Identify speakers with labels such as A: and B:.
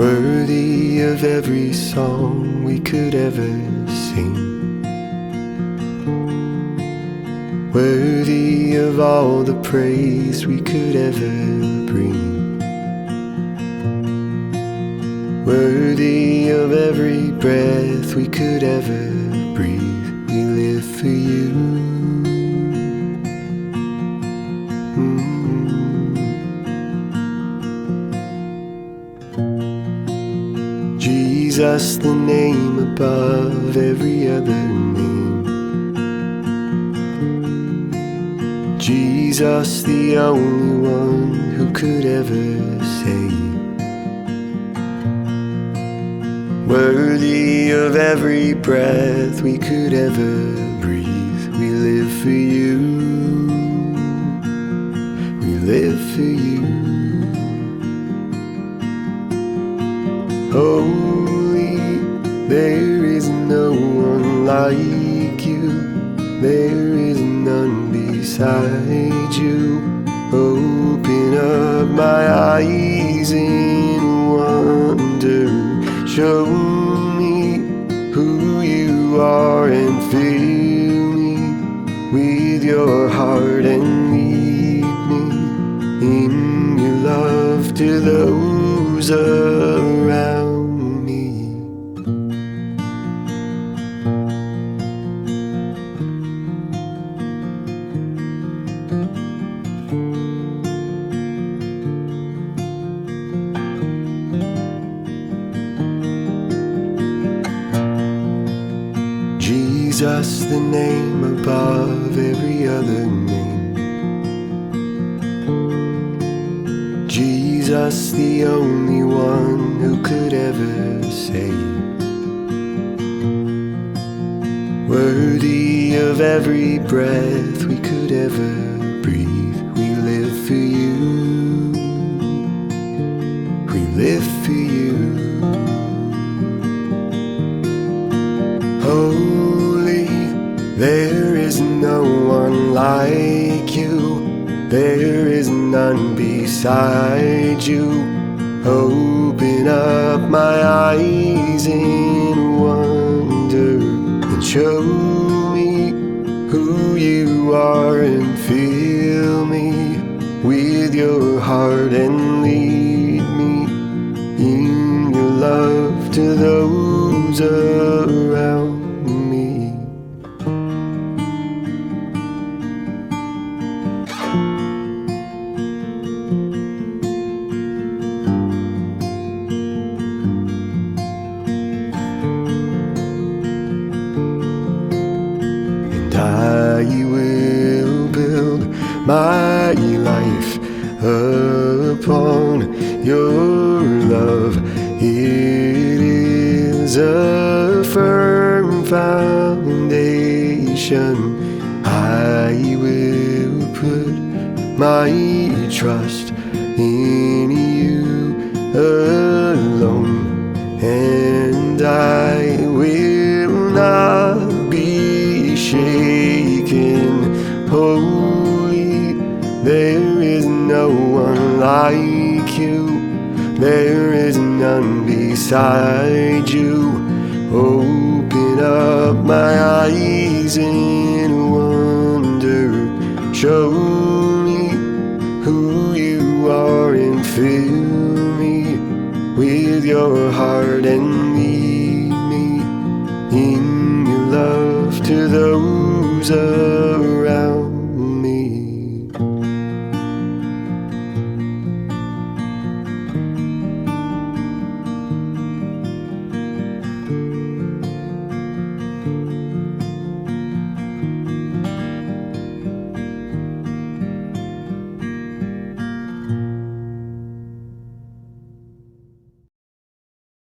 A: worthy of every song we could ever sing, worthy of all the praise we could ever bring, worthy of every breath we could ever breathe. We live for you. Jesus, the name above every other name. Jesus, the only one who could ever save, worthy of every breath we could ever breathe. We live for you. We live for you. Holy, there is no one like you. There is none beside you. Open up my eyes in wonder. Show me who you are and fill me with your heart and lead me in your love to those around me. Jesus, the name above every other name. Jesus, the only one who could ever save, worthy of every breath we could ever breathe. We live for you. We live for you. Holy, there is no one like you. There is none beside you. Open up my eyes in wonder and show me who you are and fill me with your heart and lead me in your love to those around me. And I will build my life upon your love. It is a firm foundation. I will put my trust in you alone, and I will not be shaken. Holy, there is no one like you. There is none beside you. Open up my eyes in wonder. Show me who you are and fill me with your heart and lead me in your love to those